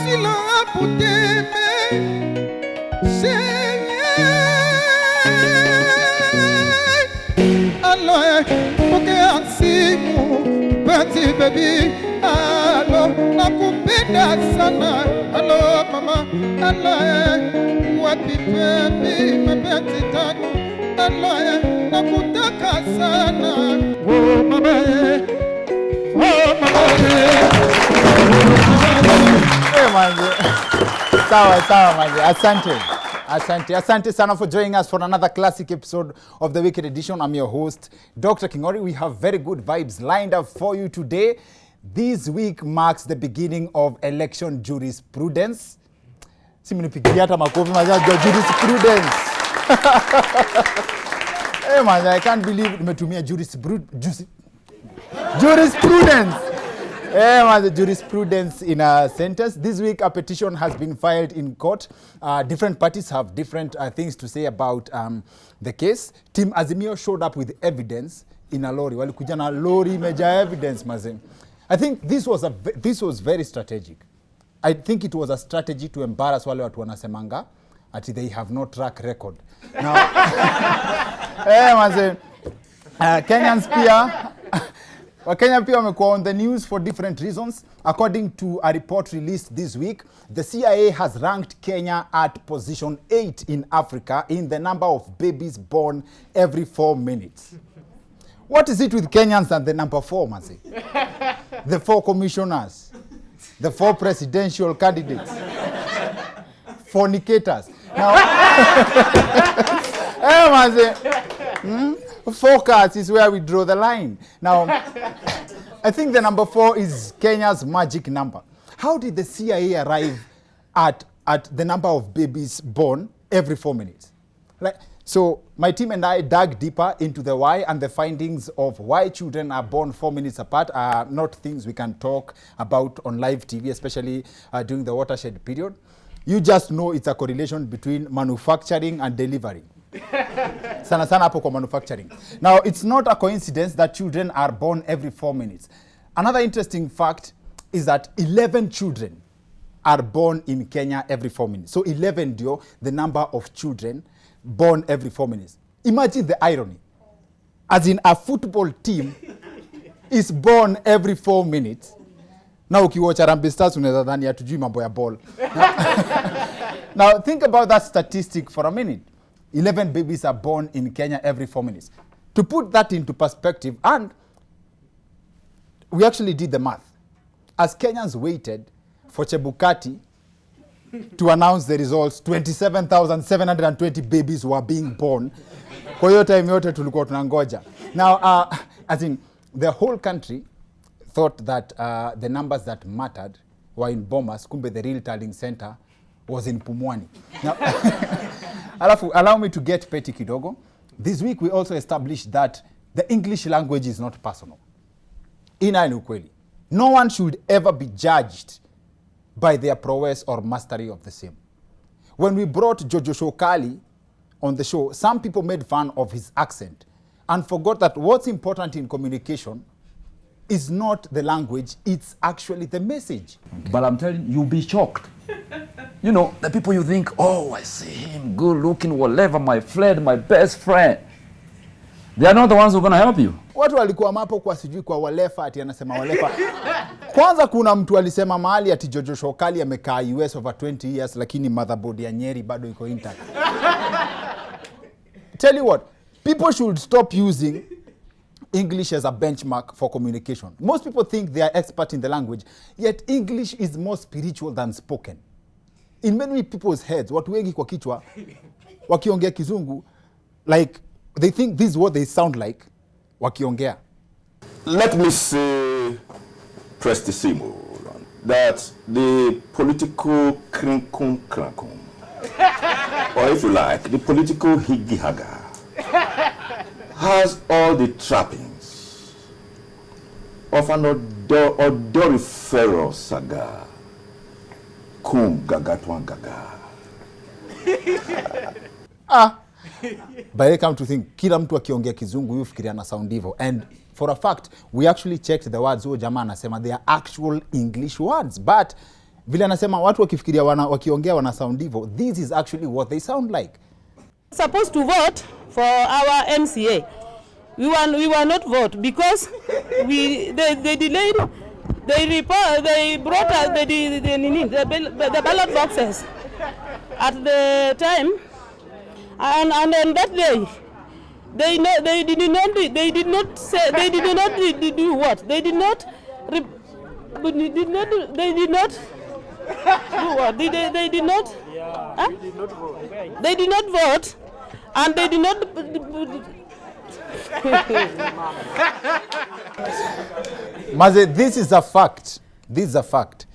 sila puteme Aloe, poke ansimu, bati baby. Alo, nakupenda sana. Alo mama, aloe, wapi baby, mabati taku. Aloe, nakutaka sana. Oh mama, oh mama. Hey manze, sawa manze, asante sana for joining us for another classic episode of the Wicked Edition. I'm your host, Dr. Kingori. We have very good vibes lined up for you today. This week marks the beginning of election jurisprudence. Simnipigia hata makofi maza jurisprudence. Hey man, I can't believe nimetumia jurisprudence. Hey man, the jurisprudence in a sentence. This week a petition has been filed in court. Different parties have different things to say about the case. Team Azimio showed up with evidence in a lorry. Walikuja na lorry meja evidence mazem. I think this was very strategic. I think it was a strategy to embarrass wale watu wanasemanga ati they have no track record. Now, mazem, Kenyans pia Wakenya pia wamekuwa on the news for different reasons. According to a report released this week, the CIA has ranked Kenya at position 8 in Africa in the number of babies born every 4 minutes. What is it with Kenyans and the number 4, Manzi? The 4 commissioners, the 4 presidential candidates, fornicators. Now, hey, Manzi, focus is where we draw the line. Now, I think the number 4 is Kenya's magic number. How did the CIA arrive at the number of babies born every 4 minutes? Like, so my team and I dug deeper into the why, and the findings of why children are born 4 minutes apart are not things we can talk about on live TV, especially during the watershed period. You just know it's a correlation between manufacturing and delivery. Sana hapo kwa manufacturing. Now, it's not a coincidence that children are born every 4 minutes. Another interesting fact is that 11 children are born in Kenya every 4 minutes. So 11 dio, the number of children born every 4 minutes. Imagine the irony. As in, a football team is born every 4 minutes. Now ukiwatch Harambee Stars unaweza dhani hatujui mambo ya ball. Now think about that statistic for a minute. 11 babies are born in Kenya every 4 minutes. To put that into perspective, and we actually did the math. As Kenyans waited for Chebukati to announce the results, 27,720 babies were being born. Kwa hiyo time yote tulikuwa tunangoja. Now, as in, the whole country thought that the numbers that mattered were in Bomas, kumbe the real tallying center was in Pumwani. Now, allow me to get petty kidogo. This week we also established that the English language is not personal. Ina ni ukweli. No one should ever be judged by their prowess or mastery of the same. When we brought Jojo Shokali on the show, some people made fun of his accent and forgot that what's important in communication is not the language, it's actually the message. But I'm telling you, you'll be shocked. You know, the people you think, oh, I see him, good looking, whatever, my friend, my best friend. They are not the ones who are going to help you. Watu walikuwa mapo kwa sijui kwa walefa ati anasema walefa. Kwanza kuna mtu alisema mahali ati Jojo Shokali amekaa US over 20 years lakini motherboard ya Nyeri bado iko intact. Tell you what, people should stop using English as a benchmark for communication. Most people think they are expert in the language, yet English is more spiritual than spoken. In many people's heads, watu wengi kwa kichwa, wakiongea kizungu, like, they think this is what they sound like, wakiongea. Let me say, prestissimo, that the political krinkum, or if you like, the political higgy-haga, has all the trappings of an odoriferous saga. Kum gagatwan gaga. But I come to think, kila mtu akiongea kizungu yufikiria na sound hivyo. And for a fact, we actually checked the words huo jamaa anasema they are actual English words. But vile anasema watu wakifikiria wakiongea wana sound hivyo, this is actually what they sound like. Supposed to vote for our MCA. We were not vote because they delayed. They brought us the ballot boxes at the time, and on that day they did not do what they did not do what they did not they did not vote, and they did not. Maze, this is a fact. This is a fact.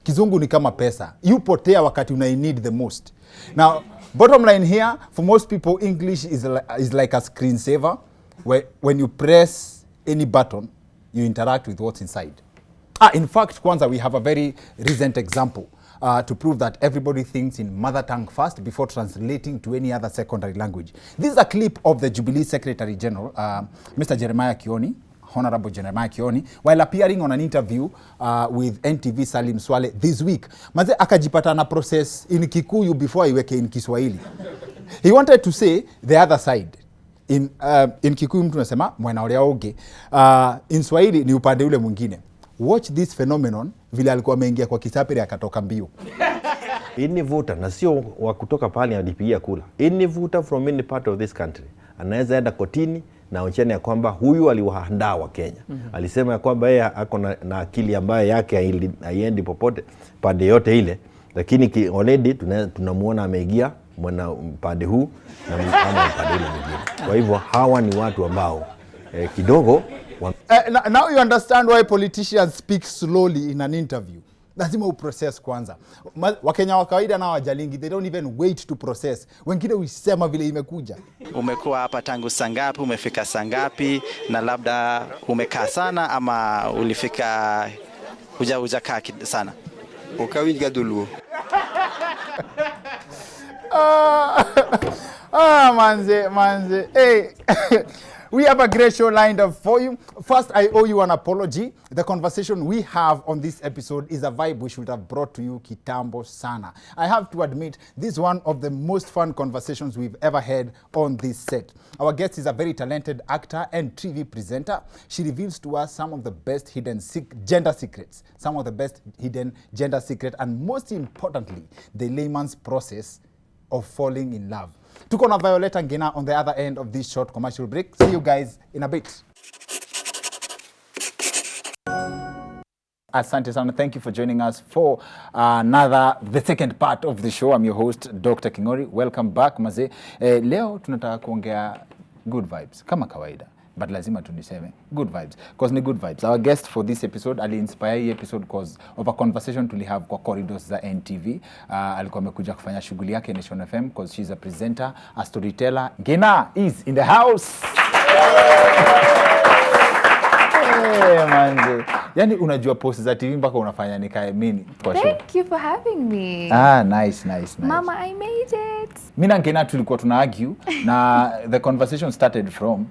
Kizungu ni kama pesa. You potea wakati una need the most. Now, bottom line here, for most people, English is like a screensaver where when you press any button, you interact with what's inside. In fact, Kwanza, we have a very recent example to prove that everybody thinks in mother tongue first before translating to any other secondary language. This is a clip of the Jubilee Secretary General, Mr. Jeremiah Kioni, Honorable Jeremiah Kioni, while appearing on an interview with NTV Salim Swale this week. Maze akajipata na process in Kikuyu before iweke in Kiswahili. He wanted to say the other side. In Kikuyu mtu nasema mwena ole oge. In Swahili ni upande ule mwingine. Watch this phenomenon vile alikuwa ameingia kwa Kisapere akatoka mbio. Any voter na sio wa kutoka pale alipigia kula. Any voter from any part of this country anaweza enda kotini na onyeshane ya kwamba huyu aliwaandaa wa Kenya. Alisema ya kwamba yeye ako na akili ambayo yake haiendi popote pande yote ile, lakini already tunamuona ameingia mwana pande huu na pande ile mwingine. Kwa hivyo hawa ni watu ambao kidogo now you understand why politicians speak slowly in an interview. Lazima uprocess kwanza. Wakenya wa kawaida na wajalingi, they don't even wait to process. Wengine usema vile imekuja. Umekuwa hapa tangu saa ngapi, umefika saa ngapi, na labda umekaa sana ama ulifika hujakaa sana? Ukawiga dulu. Manze. Hey. We have a great show lined up for you. First, I owe you an apology. The conversation we have on this episode is a vibe we should have brought to you kitambo sana. I have to admit, this is one of the most fun conversations we've ever had on this set. Our guest is a very talented actor and TV presenter. She reveals to us some of the best hidden gender secrets, and most importantly, the layman's process of falling in love. Tuko na Violetta Ngina on the other end of this short commercial break. See you guys in a bit. Asante sana. Thank you for joining us for the second part of the show. I'm your host, Dr. Kingori. Welcome back, maze. Leo tunataka kuongea good vibes, kama kawaida. But lazima tuniseme good vibes, because ni good vibes. Our guest for this episode ali-inspire hii episode because of a conversation have kwa corridors za NTV. Alikuwa amekuja kufanya shughuli yake Nation FM because she's a presenter, a storyteller. Ngina is in the house. Hey, manze. Yani unajua post za TV mpaka unafanya nikae mimi kwa show. Thank you for having me. Nice. Mama, I made it. Mimi na Ngina tulikuwa tuna argue na the conversation started from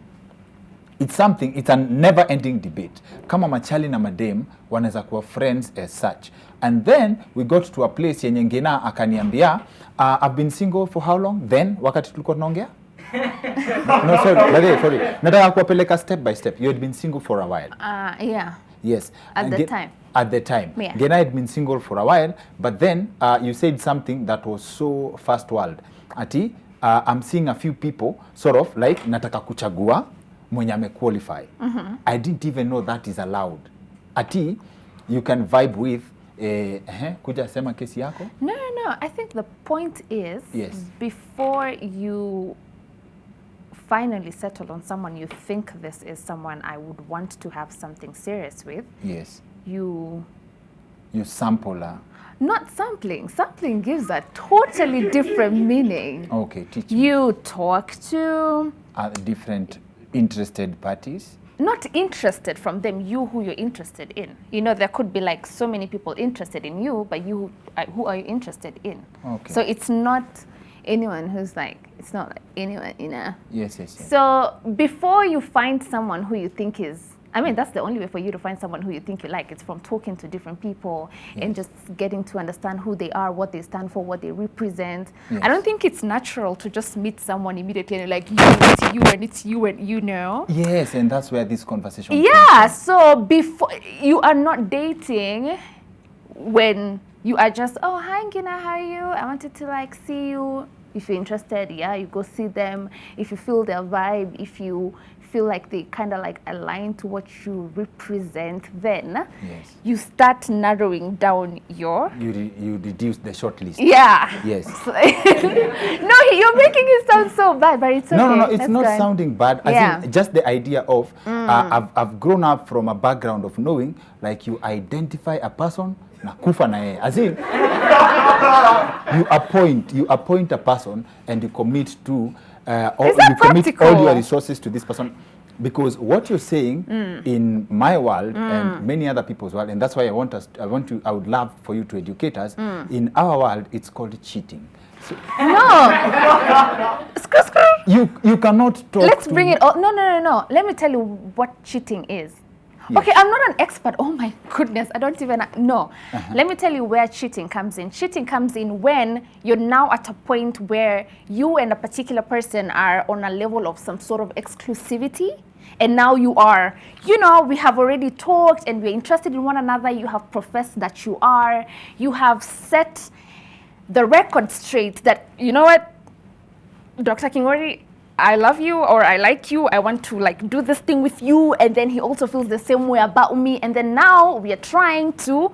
it's a never ending debate. Kama machali na madem wanaweza kuwa friends as such. And then we got to a place yenye Ngina akaniambia, I've been single for how long? Then wakati tulikuwa tunaongea? No, sorry. Nataka kuwapeleka step by step. You had been single for a while. Yeah. Yes. At the time. Yeah. Ngina had been single for a while, but then you said something that was so first world. Ati, I'm seeing a few people sort of like nataka kuchagua mwenye ame-qualify. I didn't even know that is allowed. Ati, you can vibe with, kuja sema kesi yako? No. I think the point is, yes, before you finally settle on someone, you think this is someone I would want to have something serious with. Yes. You sample her. Not sampling. Sampling gives a totally different meaning. Okay, teach me. You talk to different interested parties. Not interested from them, you who you're interested in. You know, there could be like so many people interested in you, but you, who are you interested in? Okay. So it's not anyone who's like, it's not like anyone, you know. Yes. So before you find someone who you think is I mean, that's the only way for you to find someone who you think you like. It's from talking to different people and just getting to understand who they are, what they stand for, what they represent. I don't think it's natural to just meet someone immediately and like, it's you and it's you and you know. Yes, and that's where this conversation Yeah, so before you are not dating when you are just, oh, hi, Ngina, how are you? I wanted to like see you. If you're interested, yeah, you go see them. If you feel their vibe, if you feel like they kind of like align to what you represent, then you start narrowing down your... You reduce the short list. Yeah. Yes. No, you're making it sound so bad, but it's okay. No, it's not sounding bad. As in, just the idea of, I've grown up from a background of knowing, like you identify a person, na kufa na yeye. As in, you appoint a person and you commit to, or you commit all your resources to this person. Because what you're saying in my world and many other people's world, and that's why I would love for you to educate us. In our world, it's called cheating. So No. You cannot talk. Let's bring it. No. Let me tell you what cheating is. Yes. Okay, I'm not an expert. Oh my goodness, I don't even know. Let me tell you where cheating comes in. Cheating comes in when you're now at a point where you and a particular person are on a level of some sort of exclusivity. And now you are, we have already talked and we're interested in one another. You have professed that you are. You have set the record straight that, you know what, Dr. Kingori, I love you or I like you, I want to like do this thing with you, and then he also feels the same way about me, and then now we are trying to,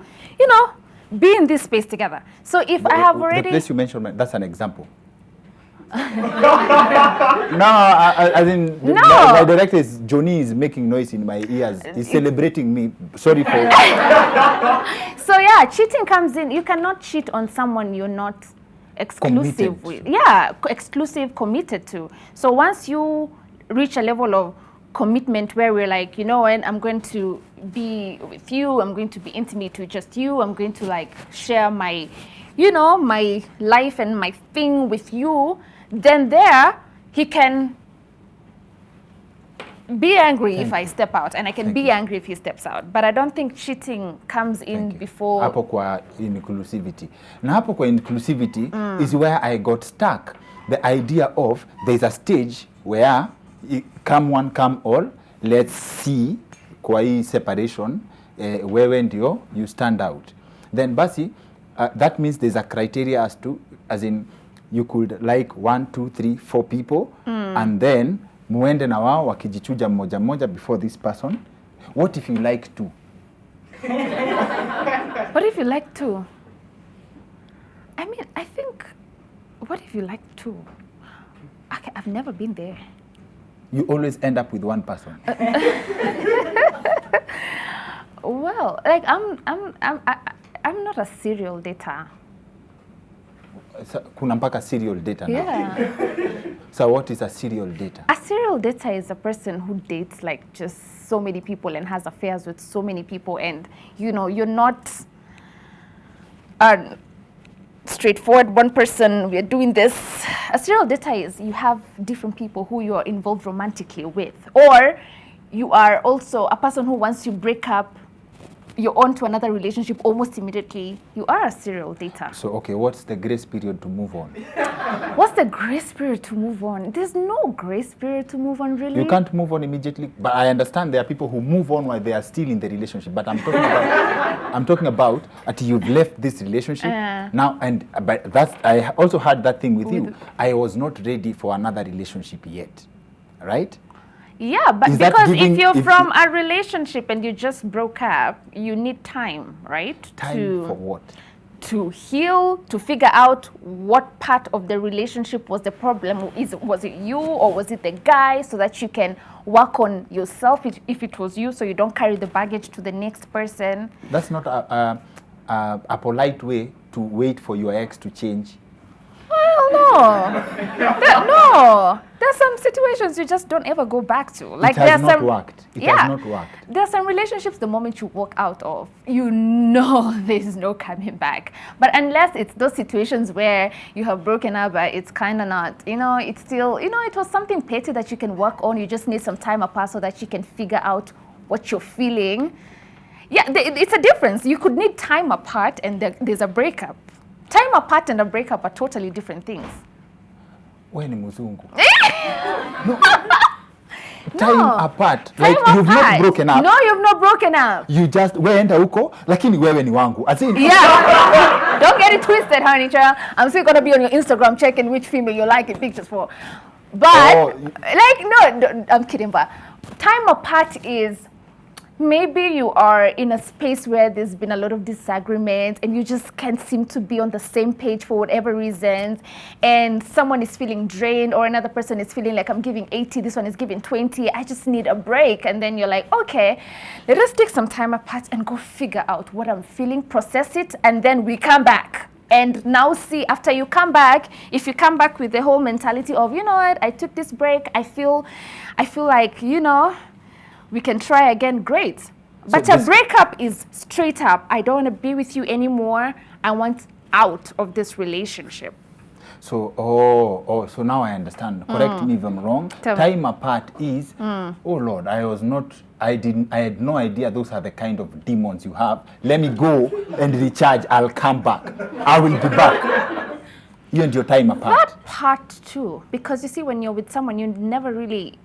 be in this space together. So if I have already... The place you mentioned, that's an example. My director is, Johnny is making noise in my ears. He's celebrating me. Sorry for... So yeah, cheating comes in. You cannot cheat on someone you're not exclusive with. Yeah, exclusive, committed to. So once you reach a level of commitment where we're like, and I'm going to be with you, I'm going to be intimate with just you, I'm going to like share my, my life and my thing with you, then there he can be angry if I step out, and I can be angry if he steps out. But I don't think cheating comes in before. Hapo kwa inclusivity. Na hapo kwa inclusivity is where I got stuck. The idea of there's a stage where come one, come all. Let's see kwa hii separation wewe ndio you stand out. Then basi that means there's a criteria as in you could like 1, 2, 3, 4 people and then muende na wao wakijichuja mmoja mmoja before this person. What if you like 2? What if you like 2? I mean, I think, what if you like 2? Okay, I've never been there. You always end up with one person. Well, like I'm not a serial dater. Kuna mpaka serial dater now. Yeah. So what is a serial dater? A serial dater is a person who dates like just so many people and has affairs with so many people, and you're not straightforward one person, we're doing this. A serial dater is you have different people who you are involved romantically with, or you are also a person who once you break up, you're on to another relationship almost immediately. You are a serial dater. So, okay, what's the grace period to move on? What's the grace period to move on? There's no grace period to move on, really. You can't move on immediately, but I understand there are people who move on while they are still in the relationship. But I'm talking about until you've left this relationship now, but I also had that thing with you. I was not ready for another relationship yet, right? Yeah, but because if you're from a relationship and you just broke up, you need time, right? Time for what? To heal, to figure out what part of the relationship was the problem. Was it you or was it the guy, so that you can work on yourself if it was you, so you don't carry the baggage to the next person. That's not a polite way to wait for your ex to change. Well, no. No. There's some situations you just don't ever go back to. Like it has not worked. It has not worked. There are some relationships the moment you walk out of, there's no coming back. But unless it's those situations where you have broken up, but it's kind of not, it's still, it was something petty that you can work on. You just need some time apart so that you can figure out what you're feeling. Yeah, it's a difference. You could need time apart and there's a breakup. Time apart and a breakup are totally different things. Wewe ni mzungu. No. Time apart. Time Like you've apart. not broken up. No, you've not broken up. You just weenda huko lakini wewe ni wangu. As in, Yeah. Don't get it twisted, honey child. I'm still gonna be on your Instagram checking which female you're liking pictures for. But no, I'm kidding. But time apart is maybe you are in a space where there's been a lot of disagreements and you just can't seem to be on the same page for whatever reasons, and someone is feeling drained or another person is feeling like I'm giving 80, this one is giving 20, I just need a break. And then you're like, okay, let us take some time apart and go figure out what I'm feeling, process it, and then we come back. And now see, after you come back, if you come back with the whole mentality of, you know what, I took this break, I feel like, you know, we can try again, great. But a breakup is straight up. I don't want to be with you anymore. I want out of this relationship. So, so now I understand. Correct me if I'm wrong. Time apart is, oh Lord, I had no idea those are the kind of demons you have. Let me go and recharge. I'll come back. I will be back. You and your time apart. That part too, because you see, when you're with someone, you never really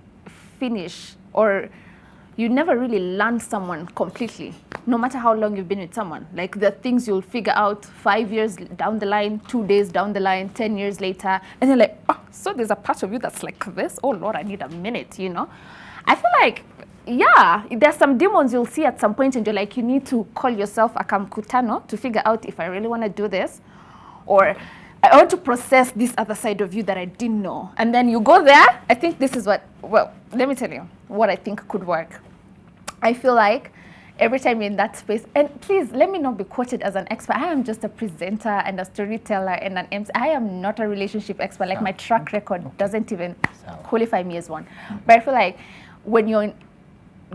finish or you never really learn someone completely, no matter how long you've been with someone. Like the things you'll figure out 5 years down the line, 2 days down the line, 10 years later, and you're like, oh, so there's a part of you that's like this? Oh Lord, I need a minute, you know? I feel like, yeah, there's some demons you'll see at some point and you're like, you need to call yourself a kamkutano to figure out if I really want to do this, or I want to process this other side of you that I didn't know. And then you go there. I think this is what, well, let me tell you what I think could work. I feel like every time you're in that space, and please let me not be quoted as an expert. I am just a presenter and a storyteller and an MC. I am not a relationship expert. Like my track record doesn't even qualify me as one. But I feel like when you're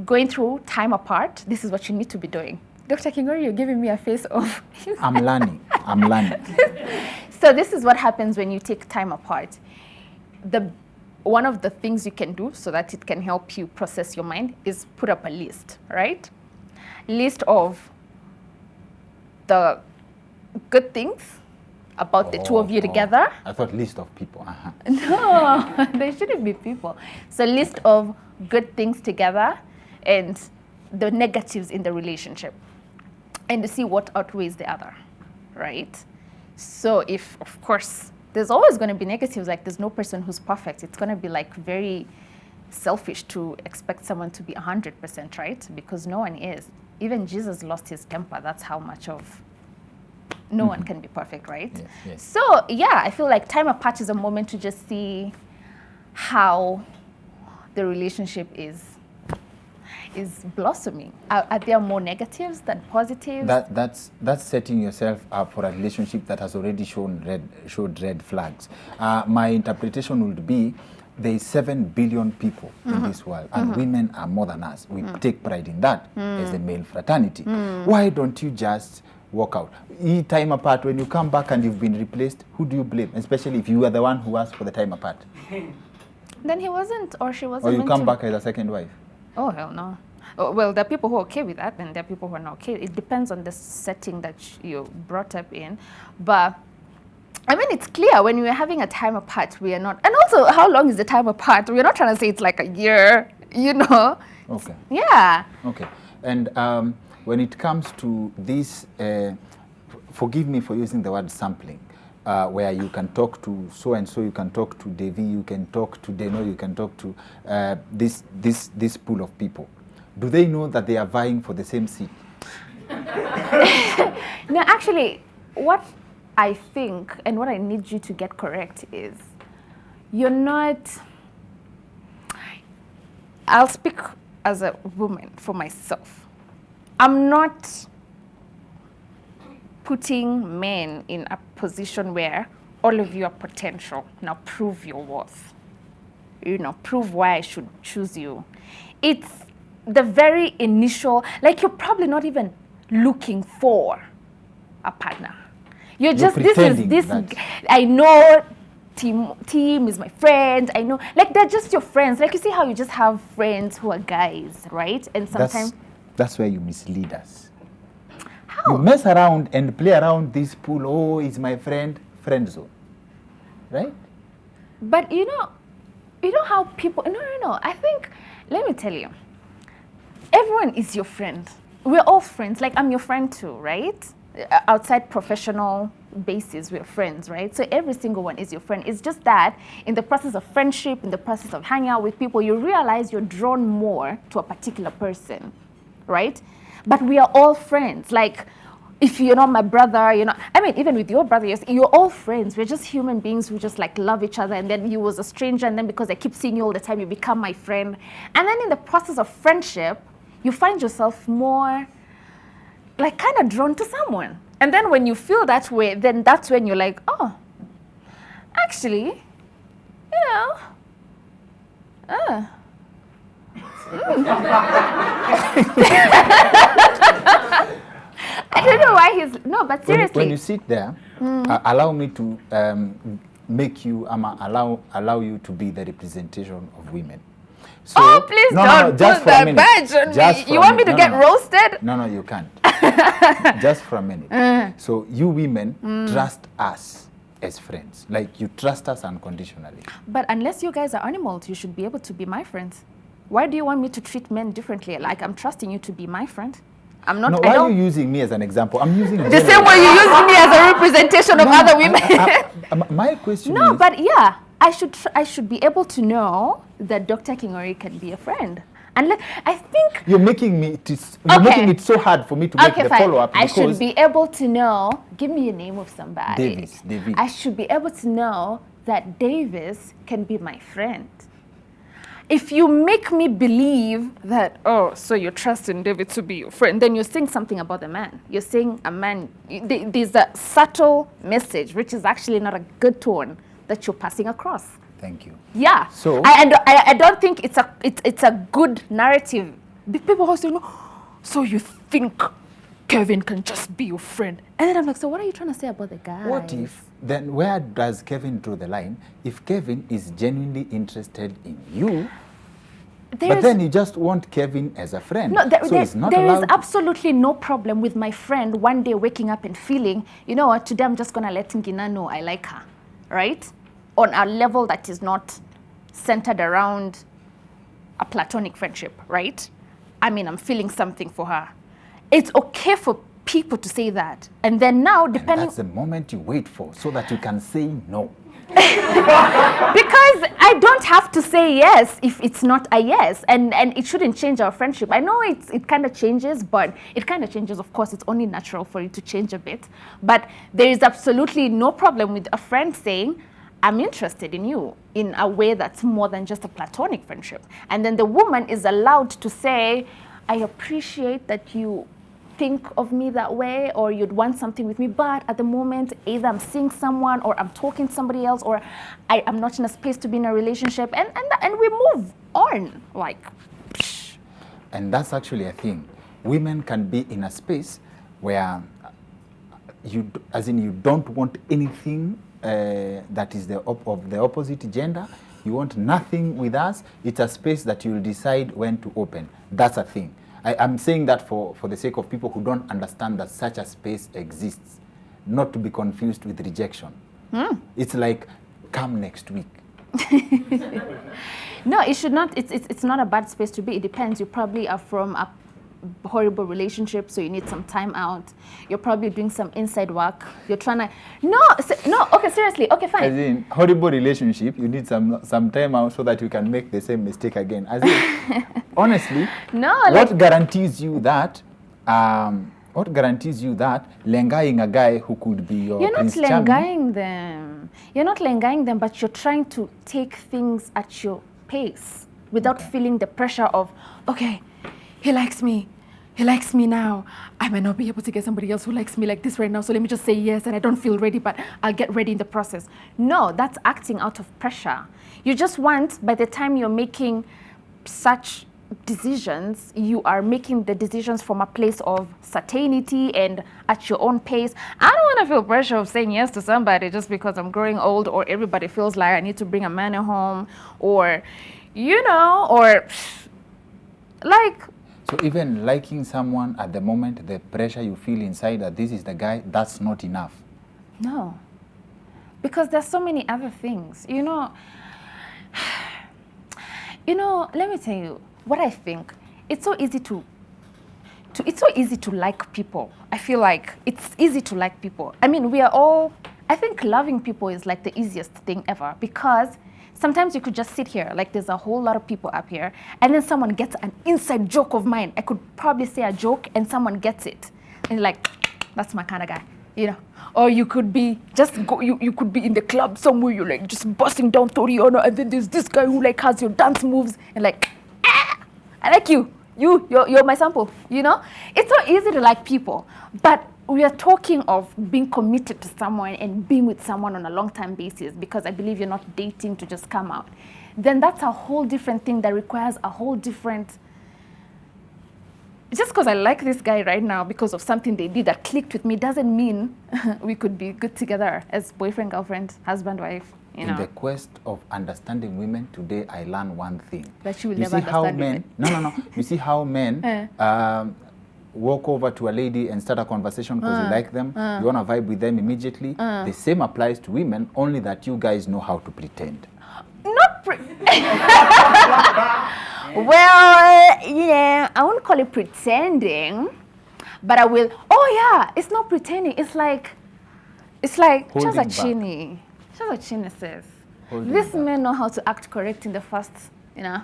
going through time apart, this is what you need to be doing. Dr. Kingori, you're giving me a face of... I'm learning. So this is what happens when you take time apart. One of the things you can do so that it can help you process your mind is put up a list, right? List of the good things about the two of you together. I thought list of people. No, there shouldn't be people. So list of good things together and the negatives in the relationship, and to see what outweighs the other, right? So if, of course, there's always going to be negatives, like there's no person who's perfect. It's going to be like very selfish to expect someone to be 100%, right? Because no one is. Even Jesus lost his temper. That's how much of no one can be perfect, right? Yes. So yeah, I feel like time apart is a moment to just see how the relationship is blossoming. Are there more negatives than positives? That's setting yourself up for a relationship that has already showed red flags. My interpretation would be there is 7 billion people in this world, and women are more than us. We take pride in that as a male fraternity. Why don't you just walk out? Time apart, when you come back and you've been replaced, who do you blame? Especially if you are the one who asked for the time apart. Then he wasn't, or she wasn't. Or you meant come to. back as a second wife. Oh, hell no. Well, there are people who are okay with that, and there are people who are not okay. It depends on the setting that you brought up in. But, I mean, it's clear when we're having a time apart, we are not. And also, how long is the time apart? We're not trying to say it's like a year, you know? Okay. Yeah. Okay. And when it comes to this, forgive me for using the word sampling, where you can talk to so-and-so, you can talk to Devi, you can talk to Deno, you can talk to this pool of people. Do they know that they are vying for the same seat? No, actually, what I think and what I need you to get correct is you're not... I'll speak as a woman for myself. I'm not putting men in a position where all of you are potential. Now prove your worth. You know, prove why I should choose you. It's the very initial, like you're probably not even looking for a partner. You're just, this is this, I know Team is my friend. I know, like they're just your friends. Like you see how you just have friends who are guys, right? And sometimes that's where you mislead us. how? You mess around and play around this pool. Oh, he's my friend zone, right? But you know how people. No. I think, let me tell you, everyone is your friend. We're all friends. Like I'm your friend too, right? Outside professional basis, we're friends, right? So every single one is your friend. It's just that in the process of friendship, in the process of hanging out with people, you realize you're drawn more to a particular person, right? But we are all friends. Like, if you're not my brother, I mean, even with your brother, you're all friends. We're just human beings who just like love each other. And then he was a stranger, and then because I keep seeing you all the time, you become my friend. And then in the process of friendship, you find yourself more like kind of drawn to someone. And then when you feel that way, then that's when you're like, oh, actually, I don't know why no, but seriously. When you sit there, allow me to make you, allow you to be the representation of women. So, oh, please don't put that badge on me. You want me to get roasted? No, you can't. Just for a minute. So you women trust us as friends. Like you trust us unconditionally. But unless you guys are animals, you should be able to be my friends. Why do you want me to treat men differently? Like I'm trusting you to be my friend. I'm not. No, why are you using me as an example? I'm using the same way you use me as a representation of other women. My question is... No, but yeah, I should be able to know that Dr. Kingori can be a friend. And I think you're making making it so hard for me to make the follow-up. I should be able to know. Give me a name of somebody. David. I should be able to know that Davis can be my friend. If you make me believe that, oh, so you're trusting David to be your friend, then you're saying something about the man. You're saying a man. There's a subtle message, which is actually not a good tone that you're passing across. Thank you. Yeah. So I don't think it's a good narrative. People are saying, so you think Kevin can just be your friend? And then I'm like, so what are you trying to say about the guy? What if, then where does Kevin draw the line? If Kevin is genuinely interested in you, but then you just want Kevin as a friend. No, so he's not there allowed is absolutely no problem with my friend one day waking up and feeling, you know what, today I'm just going to let Ngina know I like her, right? On a level that is not centered around a platonic friendship, right? I mean, I'm feeling something for her. It's okay for people to say that. And then now, depending... And that's the moment you wait for, so that you can say no. Because I don't have to say yes if it's not a yes. And it shouldn't change our friendship. I know it kind of changes, but it kind of changes, of course. It's only natural for it to change a bit. But there is absolutely no problem with a friend saying, I'm interested in you in a way that's more than just a platonic friendship. And then the woman is allowed to say, I appreciate that you think of me that way, or you'd want something with me, but at the moment, either I'm seeing someone, or I'm talking to somebody else, or I'm not in a space to be in a relationship, and we move on, like. Psh. And that's actually a thing. Women can be in a space where you don't want anything that is of the opposite gender. You want nothing with us. It's a space that you'll decide when to open. That's a thing. I'm saying that for the sake of people who don't understand that such a space exists, not to be confused with rejection. It's like, come next week. No, it should not. It's not a bad space to be. It depends. You probably are from a horrible relationship, so you need some time out. You're probably doing some inside work. You're trying to... No, okay, seriously. Okay, fine. As in, horrible relationship, you need some time out so that you can make the same mistake again. As in, honestly, what guarantees you that lengaing a guy who could be your Prince Charming? You're not lengaing them. You're not lengaing them, but you're trying to take things at your pace without feeling the pressure of, okay, he likes me now. I might not be able to get somebody else who likes me like this right now, so let me just say yes, and I don't feel ready, but I'll get ready in the process. No, that's acting out of pressure. You just want, by the time you're making such decisions, you are making the decisions from a place of certainty and at your own pace. I don't want to feel pressure of saying yes to somebody just because I'm growing old, or everybody feels like I need to bring a man at home, or, you know, or like. So even liking someone at the moment, the pressure you feel inside that this is the guy, that's not enough. No, because there's so many other things, you know. You know, let me tell you what I think. It's so easy to like people. I feel like it's easy to like people. I mean, I think loving people is like the easiest thing ever, because sometimes you could just sit here, like there's a whole lot of people up here, and then someone gets an inside joke of mine. I could probably say a joke and someone gets it. And like, that's my kind of guy, you know. Or you could be you could be in the club somewhere, you're like just busting down Toriano, and then there's this guy who like has your dance moves, and like, I like you. You're my sample, you know? It's so easy to like people, but we are talking of being committed to someone and being with someone on a long-term basis, because I believe you're not dating to just come out. Then that's a whole different thing that requires a whole different... Just because I like this guy right now because of something they did that clicked with me doesn't mean we could be good together as boyfriend, girlfriend, husband, wife, you know. In the quest of understanding women today, I learned one thing. That you will never understand women. No. You see how men walk over to a lady and start a conversation because you like them, you want to vibe with them immediately. The same applies to women, only that you guys know how to pretend. Not well, yeah, I won't call it pretending, but I will. Oh yeah, it's not pretending. It's like just a chini. Just a chini says. These men know how to act correct in the first, you know.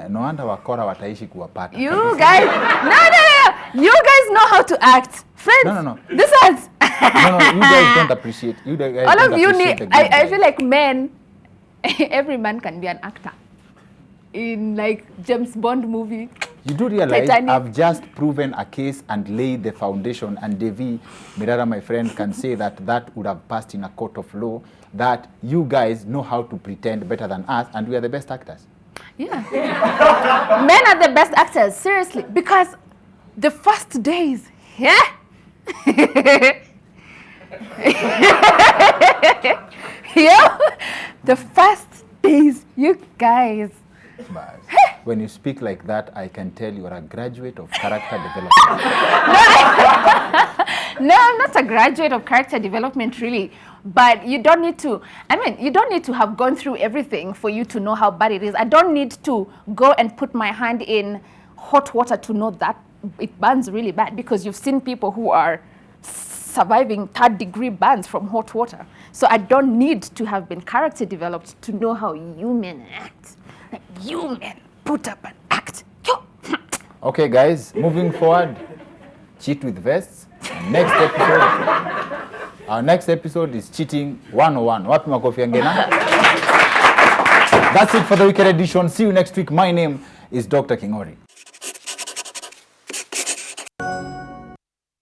No wonder wakora wataishi kuwapata. You guys, no. You guys know how to act, friends. No. This is. No, you guys don't appreciate. You guys all don't of you appreciate need. the good I guy. feel like men. Every man can be an actor. In like James Bond movie. You do realize Titanic. I've just proven a case and laid the foundation, and Devi Mirara, my friend, can say that would have passed in a court of law, that you guys know how to pretend better than us, and we are the best actors. Yeah. Men are the best actors, seriously, because the first days, yeah. Yeah. The first days, you guys. But when you speak like that, I can tell you are a graduate of character development. No, I'm not a graduate of character development, really. But you don't need to, you don't need to have gone through everything for you to know how bad it is. I don't need to go and put my hand in hot water to know that it burns really bad, because you've seen people who are surviving third-degree burns from hot water. So I don't need to have been character developed to know how you men act. Like, you men put up an act. Okay, guys, moving forward, cheat with vests. Our next episode is Cheating 101. Wapi makofi ya ngena? That's it for the weekend edition. See you next week. My name is Dr. Kingori.